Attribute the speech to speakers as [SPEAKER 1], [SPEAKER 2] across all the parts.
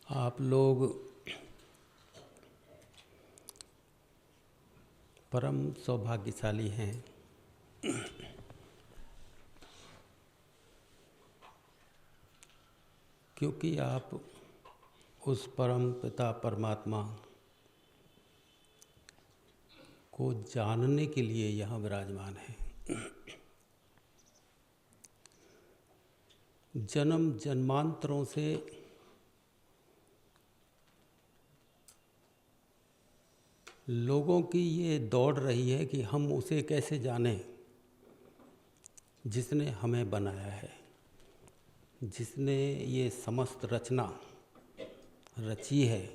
[SPEAKER 1] आप लोग परम सौभाग्यशाली हैं क्योंकि आप उस परम पिता परमात्मा को जानने के लिए यहाँ विराजमान हैं। जन्म जन्मांतरों से लोगों की ये दौड़ रही है कि हम उसे कैसे जानें जिसने हमें बनाया है, जिसने ये समस्त रचना रची है।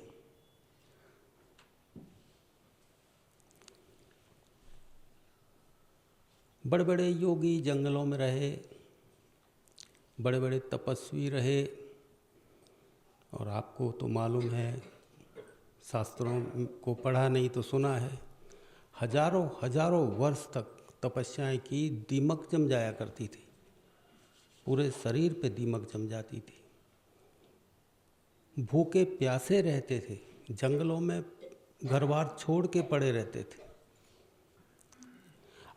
[SPEAKER 1] बड़े बड़े योगी जंगलों में रहे, बड़े बड़े तपस्वी रहे, और आपको तो मालूम है, शास्त्रों को पढ़ा नहीं तो सुना है, हजारों हजारों वर्ष तक तपस्याएं की, दीमक जम जाया करती थी, पूरे शरीर पे दीमक जम जाती थी, भूखे प्यासे रहते थे, जंगलों में घर बार छोड़ के पड़े रहते थे,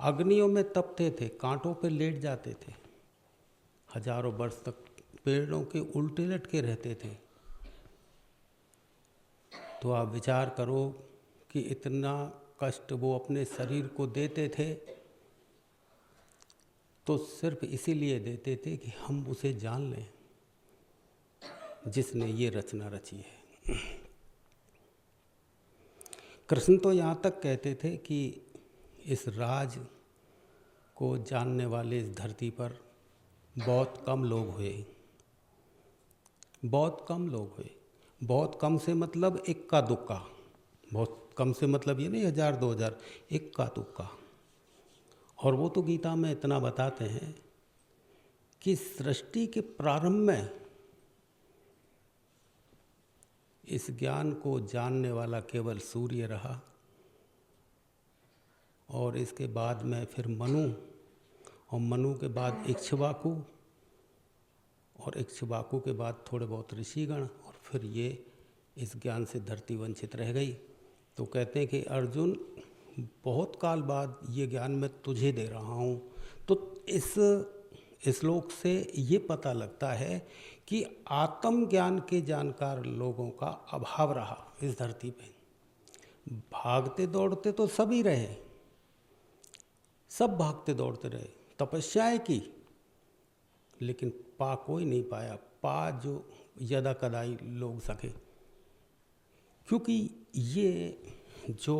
[SPEAKER 1] अग्नियों में तपते थे, कांटों पे लेट जाते थे, हजारों वर्ष तक पेड़ों के उल्टे लटके रहते थे। तो आप विचार करो कि इतना कष्ट वो अपने शरीर को देते थे, तो सिर्फ इसीलिए देते थे कि हम उसे जान लें जिसने ये रचना रची है। कृष्ण तो यहाँ तक कहते थे कि इस राज को जानने वाले इस धरती पर बहुत कम लोग हुए, बहुत कम लोग हुए। बहुत कम से मतलब इक्का दुक्का, बहुत कम से मतलब ये नहीं 1000-2000, इक्का दुक्का। और वो तो गीता में इतना बताते हैं कि सृष्टि के प्रारंभ में इस ज्ञान को जानने वाला केवल सूर्य रहा, और इसके बाद में फिर मनु, और मनु के बाद इक्ष्वाकु, और इक्ष्वाकु के बाद थोड़े बहुत ऋषिगण, और फिर ये इस ज्ञान से धरती वंचित रह गई। तो कहते हैं कि अर्जुन, बहुत काल बाद ये ज्ञान मैं तुझे दे रहा हूँ। तो इस श्लोक से ये पता लगता है कि आत्मज्ञान के जानकार लोगों का अभाव रहा इस धरती पे। भागते दौड़ते तो सभी रहे, सब भागते दौड़ते रहे, तपस्याएं की, लेकिन पा कोई नहीं पाया, पा जो यदा कदाई लोग सके। क्योंकि ये जो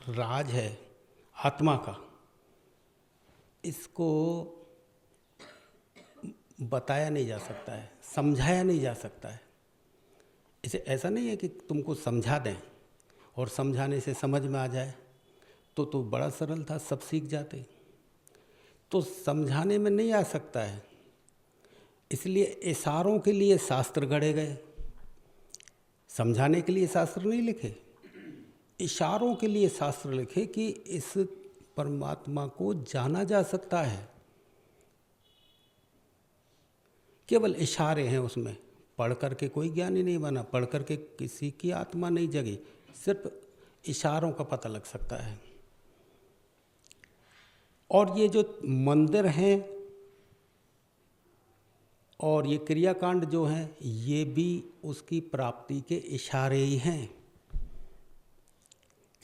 [SPEAKER 1] राज है आत्मा का, इसको बताया नहीं जा सकता है, समझाया नहीं जा सकता है। इसे ऐसा नहीं है कि तुमको समझा दें और समझाने से समझ में आ जाए, तो बड़ा सरल था, सब सीख जाते। तो समझाने में नहीं आ सकता है, इसलिए इशारों के लिए शास्त्र गढ़े गए। समझाने के लिए शास्त्र नहीं लिखे, इशारों के लिए शास्त्र लिखे कि इस परमात्मा को जाना जा सकता है। केवल इशारे हैं उसमें, पढ़ करके कोई ज्ञानी नहीं बना, पढ़ करके किसी की आत्मा नहीं जगी, सिर्फ इशारों का पता लग सकता है। और ये जो मंदिर हैं और ये क्रियाकांड जो हैं, ये भी उसकी प्राप्ति के इशारे ही हैं,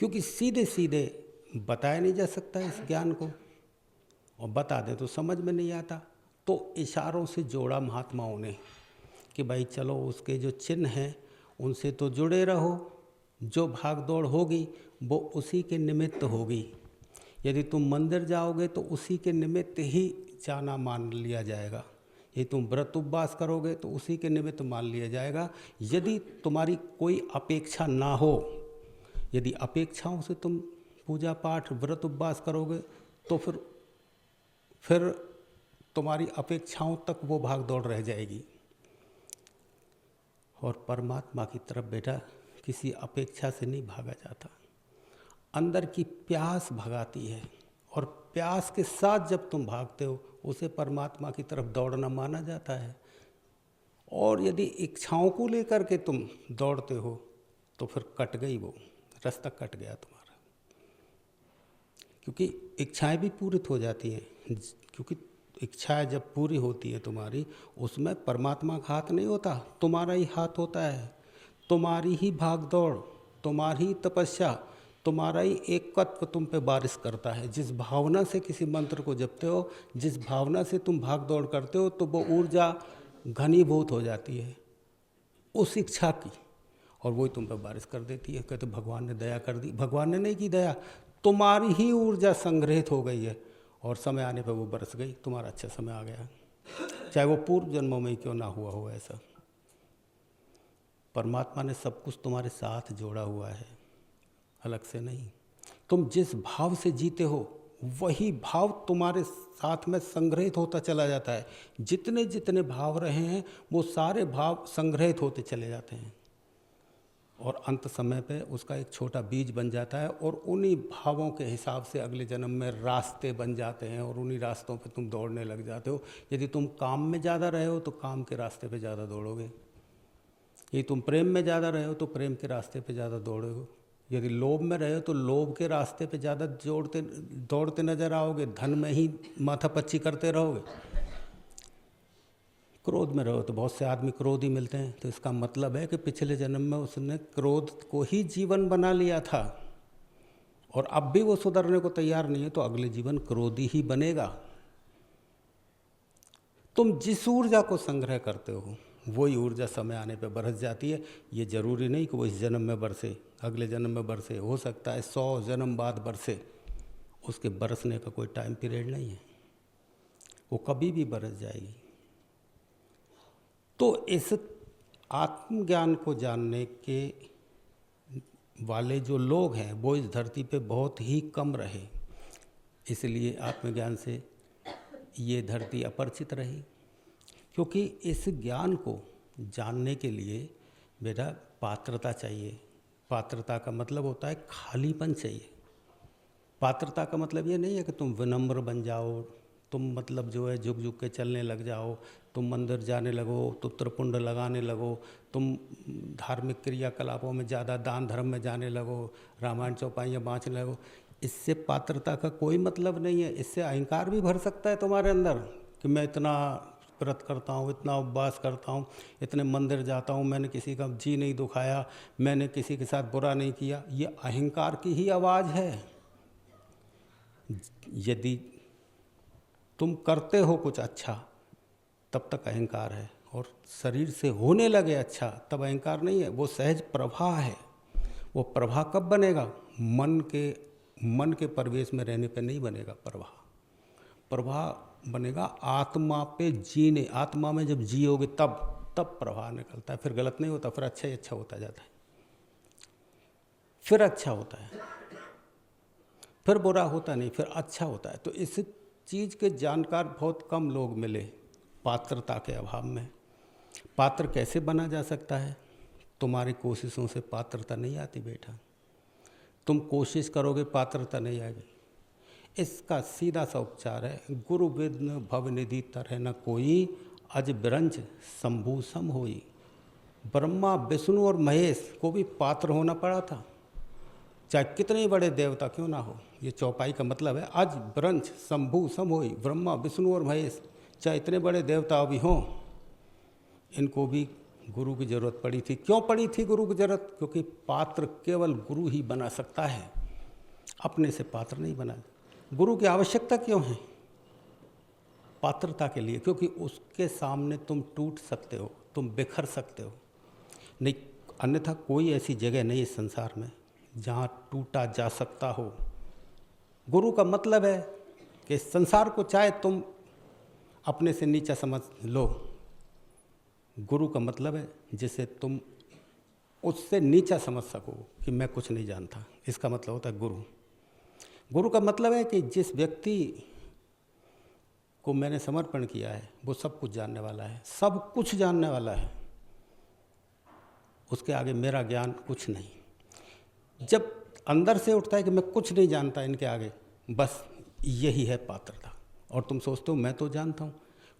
[SPEAKER 1] क्योंकि सीधे सीधे बताया नहीं जा सकता इस ज्ञान को, और बता दें तो समझ में नहीं आता। तो इशारों से जोड़ा महात्माओं ने कि भाई चलो उसके जो चिन्ह हैं उनसे तो जुड़े रहो, जो भाग दौड़ होगी वो उसी के निमित्त होगी। यदि तुम मंदिर जाओगे तो उसी के निमित्त ही जाना मान लिया जाएगा, यदि तुम व्रत उपवास करोगे तो उसी के निमित्त मान लिया जाएगा। यदि तुम्हारी कोई अपेक्षा ना हो, यदि अपेक्षाओं से तुम पूजा पाठ व्रत उपवास करोगे तो फिर तुम्हारी अपेक्षाओं तक वो भाग दौड़ रह जाएगी। और परमात्मा की तरफ बेटा किसी अपेक्षा से नहीं भागा जाता, अंदर की प्यास भगाती है, और प्यास के साथ जब तुम भागते हो उसे परमात्मा की तरफ दौड़ना माना जाता है। और यदि इच्छाओं को लेकर के तुम दौड़ते हो तो फिर कट गई वो, रास्ता कट गया तुम्हारा। क्योंकि इच्छाएं भी पूरित हो जाती हैं, क्योंकि इच्छाएं जब पूरी होती है तुम्हारी, उसमें परमात्मा का हाथ नहीं होता, तुम्हारा ही हाथ होता है। तुम्हारी ही भाग दौड़, तुम्हारी ही तपस्या, तुम्हारा ही एकत्व तुम पे बारिश करता है। जिस भावना से किसी मंत्र को जपते हो, जिस भावना से तुम भाग दौड़ करते हो, तो वो ऊर्जा घनीभूत हो जाती है उस इच्छा की, और वही तुम पे बारिश कर देती है। कहते भगवान ने दया कर दी। भगवान ने नहीं की दया, तुम्हारी ही ऊर्जा संग्रहित हो गई है और समय आने पर वो बरस गई, तुम्हारा अच्छा समय आ गया, चाहे वो पूर्व जन्मों में ही क्यों ना हुआ हो ऐसा। परमात्मा ने सब कुछ तुम्हारे साथ जोड़ा हुआ है, अलग से नहीं। तुम जिस भाव से जीते हो वही भाव तुम्हारे साथ में संग्रहित होता चला जाता है। जितने जितने भाव रहे हैं वो सारे भाव संग्रहित होते चले जाते हैं, और अंत समय पे उसका एक छोटा बीज बन जाता है, और उन्हीं भावों के हिसाब से अगले जन्म में रास्ते बन जाते हैं, और उन्हीं रास्तों पे तुम दौड़ने लग जाते हो। यदि तुम काम में ज़्यादा रहे हो तो काम के रास्ते पे ज़्यादा दौड़ोगे, यदि तुम प्रेम में ज़्यादा रहे हो तो प्रेम के रास्ते पे ज़्यादा दौड़ोगे, यदि लोभ में रहे हो तो लोभ के रास्ते पे ज़्यादा दौड़ते नजर आओगे, धन में ही माथापच्ची करते रहोगे। क्रोध में रहो तो बहुत से आदमी क्रोधी मिलते हैं, तो इसका मतलब है कि पिछले जन्म में उसने क्रोध को ही जीवन बना लिया था, और अब भी वो सुधरने को तैयार नहीं है, तो अगले जीवन क्रोधी ही बनेगा। तुम जिस ऊर्जा को संग्रह करते हो वही ऊर्जा समय आने पर बरस जाती है। ये जरूरी नहीं कि वो इस जन्म में बरसे, अगले जन्म में बरसे, हो सकता है 100 जन्म बाद बरसे, उसके बरसने का कोई टाइम पीरियड नहीं है, वो कभी भी बरस जाएगी। तो इस आत्मज्ञान को जानने के वाले जो लोग हैं वो इस धरती पे बहुत ही कम रहे, इसलिए आत्मज्ञान से ये धरती अपरिचित रही। क्योंकि इस ज्ञान को जानने के लिए बेटा पात्रता चाहिए। पात्रता का मतलब होता है खालीपन चाहिए। पात्रता का मतलब ये नहीं है कि तुम विनम्र बन जाओ, तुम मतलब जो है झुक झुक के चलने लग जाओ, तुम मंदिर जाने लगो, तुम त्रिपुंड लगाने लगो, तुम धार्मिक क्रियाकलापों में ज़्यादा दान धर्म में जाने लगो, रामायण चौपाइयाँ बाँचने लगो। इससे पात्रता का कोई मतलब नहीं है। इससे अहंकार भी भर सकता है तुम्हारे अंदर कि मैं इतना व्रत करता हूँ, इतना उपवास करता हूँ, इतने मंदिर जाता हूँ, मैंने किसी का जी नहीं दुखाया, मैंने किसी के साथ बुरा नहीं किया। ये अहंकार की ही आवाज़ है। यदि तुम करते हो कुछ अच्छा तब तक अहंकार है, और शरीर से होने लगे अच्छा तब अहंकार नहीं है, वो सहज प्रवाह है। वो प्रवाह कब बनेगा? मन के परिवेश में रहने पे नहीं बनेगा प्रवाह। प्रवाह बनेगा आत्मा पे जीने, आत्मा में जब जियोगे तब प्रवाह निकलता है। फिर गलत नहीं होता, फिर अच्छा ही अच्छा होता जाता है, फिर अच्छा होता है, फिर बुरा होता नहीं, फिर अच्छा होता है। तो इस चीज़ के जानकार बहुत कम लोग मिले पात्रता के अभाव में। पात्र कैसे बना जा सकता है? तुम्हारी कोशिशों से पात्रता नहीं आती बेटा। तुम कोशिश करोगे पात्रता नहीं आएगी। इसका सीधा सा उपचार है, गुरु विद्न भवनिधि तरह न कोई, अज बिरंज शंभु सम होई। ब्रह्मा विष्णु और महेश को भी पात्र होना पड़ा था, चाहे कितने बड़े देवता क्यों ना हो। ये चौपाई का मतलब है, अज बिरंज शंभु सम होई। ब्रह्मा विष्णु और महेश चाहे इतने बड़े देवता भी हों, इनको भी गुरु की जरूरत पड़ी थी। क्यों पड़ी थी गुरु की जरूरत? क्योंकि पात्र केवल गुरु ही बना सकता है, अपने से पात्र नहीं बना। गुरु की आवश्यकता क्यों है? पात्रता के लिए, क्योंकि उसके सामने तुम टूट सकते हो, तुम बिखर सकते हो नहीं। अन्यथा कोई ऐसी जगह नहीं इस संसार में जहाँ टूटा जा सकता हो। गुरु का मतलब है कि संसार को चाहे तुम अपने से नीचा समझ लो, गुरु का मतलब है जिसे तुम उससे नीचा समझ सको कि मैं कुछ नहीं जानता। इसका मतलब होता है गुरु। गुरु का मतलब है कि जिस व्यक्ति को मैंने समर्पण किया है वो सब कुछ जानने वाला है, सब कुछ जानने वाला है, उसके आगे मेरा ज्ञान कुछ नहीं। जब अंदर से उठता है कि मैं कुछ नहीं जानता इनके आगे, बस यही है पात्रता। और तुम सोचते हो मैं तो जानता हूँ।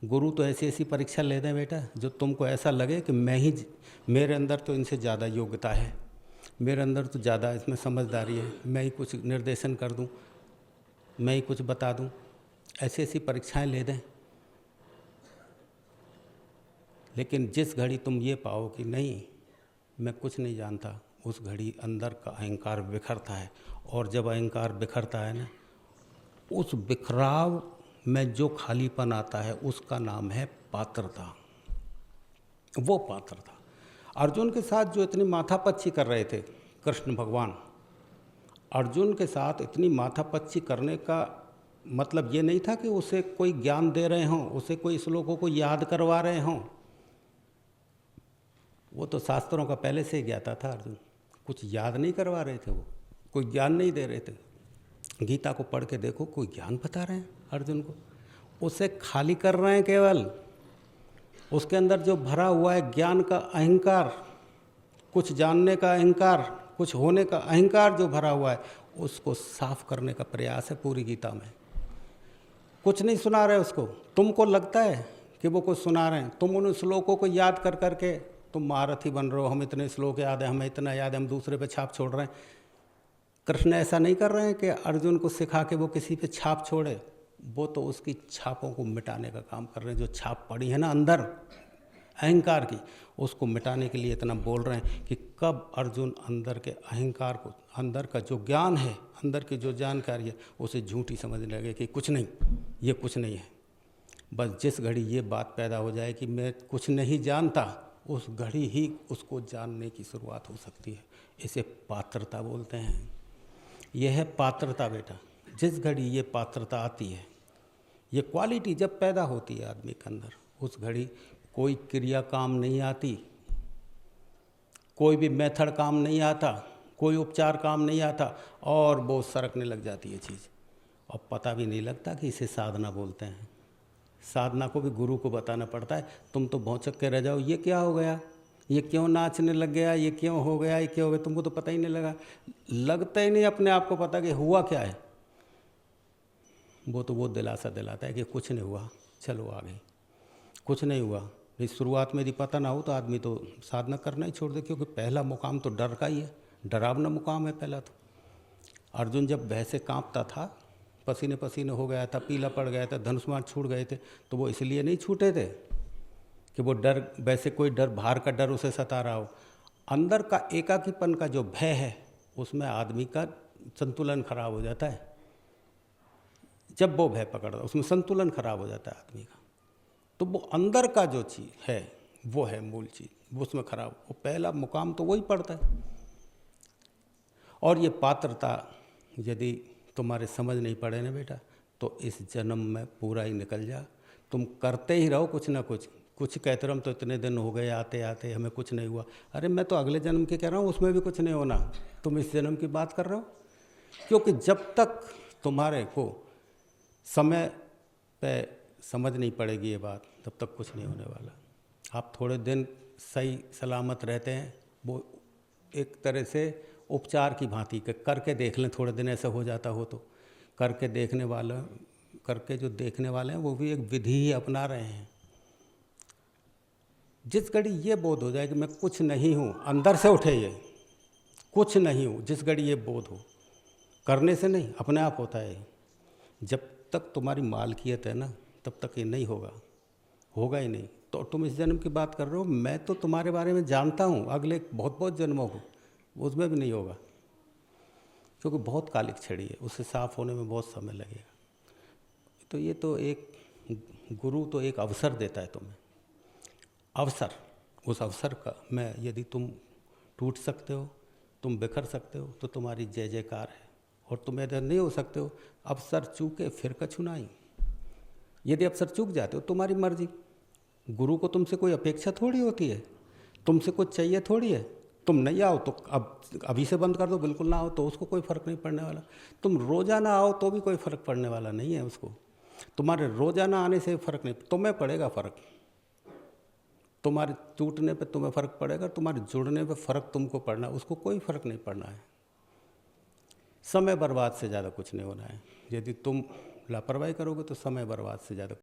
[SPEAKER 1] गुरु तो ऐसी ऐसी परीक्षा ले दें बेटा जो तुमको ऐसा लगे कि मेरे अंदर तो इनसे ज़्यादा योग्यता है, मेरे अंदर तो ज़्यादा इसमें समझदारी है, मैं ही कुछ निर्देशन कर दूं, मैं ही कुछ बता दूं। ऐसी ऐसी परीक्षाएं ले दें। लेकिन जिस घड़ी तुम ये पाओ कि नहीं मैं कुछ नहीं जानता, उस घड़ी अंदर का अहंकार बिखरता है। और जब अहंकार बिखरता है ना, उस बिखराव में जो खालीपन आता है उसका नाम है पात्रता। वो पात्रता अर्जुन के साथ जो इतनी माथापच्ची कर रहे थे कृष्ण भगवान, अर्जुन के साथ इतनी माथापच्ची करने का मतलब ये नहीं था कि उसे कोई ज्ञान दे रहे हों, उसे कोई श्लोकों को याद करवा रहे हों। वो तो शास्त्रों का पहले से ही ज्ञाता था अर्जुन, कुछ याद नहीं करवा रहे थे, वो कोई ज्ञान नहीं दे रहे थे। गीता को पढ़ के देखो, कोई ज्ञान बता रहे हैं अर्जुन को, उसे खाली कर रहे हैं। केवल उसके अंदर जो भरा हुआ है ज्ञान का अहंकार, कुछ जानने का अहंकार, कुछ होने का अहंकार जो भरा हुआ है, उसको साफ करने का प्रयास है पूरी गीता में। कुछ नहीं सुना रहे उसको, तुमको लगता है कि वो कुछ सुना रहे हैं, तुम उन श्लोकों को याद कर करके तुम महारथी बन रहे हो, हम इतने श्लोक याद है, हमें इतना याद है, हम दूसरे पे छाप छोड़ रहे हैं। कृष्ण ऐसा नहीं कर रहे हैं कि अर्जुन को सिखा के वो किसी पे छाप छोड़े, वो तो उसकी छापों को मिटाने का काम कर रहे हैं। जो छाप पड़ी है ना अंदर अहंकार की, उसको मिटाने के लिए इतना बोल रहे हैं कि कब अर्जुन अंदर के अहंकार को, अंदर का जो ज्ञान है, अंदर की जो जानकारी है, उसे झूठी समझने लगे कि कुछ नहीं, ये कुछ नहीं है। बस जिस घड़ी ये बात पैदा हो जाए कि मैं कुछ नहीं जानता, उस घड़ी ही उसको जानने की शुरुआत हो सकती है। इसे पात्रता बोलते हैं। यह है पात्रता बेटा। जिस घड़ी ये पात्रता आती है, ये क्वालिटी जब पैदा होती है आदमी के अंदर, उस घड़ी कोई क्रिया काम नहीं आती, कोई भी मेथड काम नहीं आता, कोई उपचार काम नहीं आता, और वो सरकने लग जाती है चीज़। और पता भी नहीं लगता कि इसे साधना बोलते हैं। साधना को भी गुरु को बताना पड़ता है। तुम तो भौंचक के रह जाओ, ये क्या हो गया, ये क्यों नाचने लग गया, ये क्यों हो गया, ये क्यों हो गया, तुमको तो पता ही नहीं लगा, लगता ही नहीं अपने आप को पता कि हुआ क्या है। वो तो वो दिलासा दिलाता है कि कुछ नहीं हुआ, चलो आगे। कुछ नहीं हुआ। इस शुरुआत में यदि पता ना हो तो आदमी तो साधना करना ही छोड़ दे, क्योंकि पहला मुकाम तो डर का ही है, डरावना मुकाम है पहला तो। अर्जुन जब भय से काँपता था, पसीने पसीने हो गया था, पीला पड़ गया था, धनुष्मान छूट गए थे, तो वो इसलिए नहीं छूटे थे कि वो डर, वैसे कोई डर, बाहर का डर उसे सता रहा हो। अंदर का एकाकीपन का जो भय है, उसमें आदमी का संतुलन खराब हो जाता है। जब वो भय पकड़ता है, उसमें संतुलन खराब हो जाता है आदमी का। तो वो अंदर का जो चीज़ है, वो है मूल चीज़, वो उसमें खराब, वो पहला मुकाम तो वही पड़ता है। और ये पात्रता यदि तुम्हारे समझ नहीं पड़े ना बेटा, तो इस जन्म में पूरा ही निकल जा। तुम करते ही रहो कुछ ना कुछ। कुछ कहते रहो हम तो इतने दिन हो गए आते आते, हमें कुछ नहीं हुआ। अरे मैं तो अगले जन्म की कह रहा हूँ, उसमें भी कुछ नहीं होना। तुम इस जन्म की बात कर रहे हो, क्योंकि जब तक तुम्हारे को समय पे समझ नहीं पड़ेगी ये बात, तब तक कुछ नहीं होने वाला। आप थोड़े दिन सही सलामत रहते हैं, वो एक तरह से उपचार की भांति करके देख लें। थोड़े दिन ऐसा हो जाता हो तो करके देखने वाला, करके जो देखने वाले हैं वो भी एक विधि ही अपना रहे हैं। जिस घड़ी ये बोध हो जाए कि मैं कुछ नहीं हूँ, अंदर से उठे ये कुछ नहीं हूँ, जिस घड़ी ये बोध हो, करने से नहीं, अपने आप होता है। जब तक तुम्हारी मालकियत है ना, तब तक ये नहीं होगा, होगा ही नहीं। तो तुम इस जन्म की बात कर रहे हो, मैं तो तुम्हारे बारे में जानता हूँ अगले बहुत बहुत जन्मों को, उसमें भी नहीं होगा, क्योंकि बहुत कालिक छड़ी है, उससे साफ होने में बहुत समय लगेगा। तो ये तो एक गुरु तो एक अवसर देता है तुम्हें, अवसर। उस अवसर का मैं, यदि तुम टूट सकते हो, तुम बिखर सकते हो, तो तुम्हारी जय जयकार है। और तुम यदि नहीं हो सकते हो, अवसर चूके फिर कछु नहीं। यदि अवसर चूक जाते हो, तुम्हारी मर्जी। गुरु को तुमसे कोई अपेक्षा थोड़ी होती है, तुमसे कुछ चाहिए थोड़ी है। तुम नहीं आओ तो अब अभी से बंद कर दो, बिल्कुल ना आओ तो उसको कोई फ़र्क नहीं पड़ने वाला। तुम रोज़ाना आओ तो भी कोई फ़र्क पड़ने वाला नहीं है उसको। तुम्हारे रोज़ाना आने से फ़र्क नहीं, तुम्हें पड़ेगा फ़र्क। तुम्हारे टूटने पे तुम्हें फ़र्क पड़ेगा, तुम्हारे जुड़ने पे फ़र्क तुमको पड़ना, उसको कोई फ़र्क नहीं पड़ना है। समय बर्बाद से ज़्यादा कुछ नहीं होना है। यदि तुम लापरवाही करोगे तो समय बर्बाद से ज़्यादा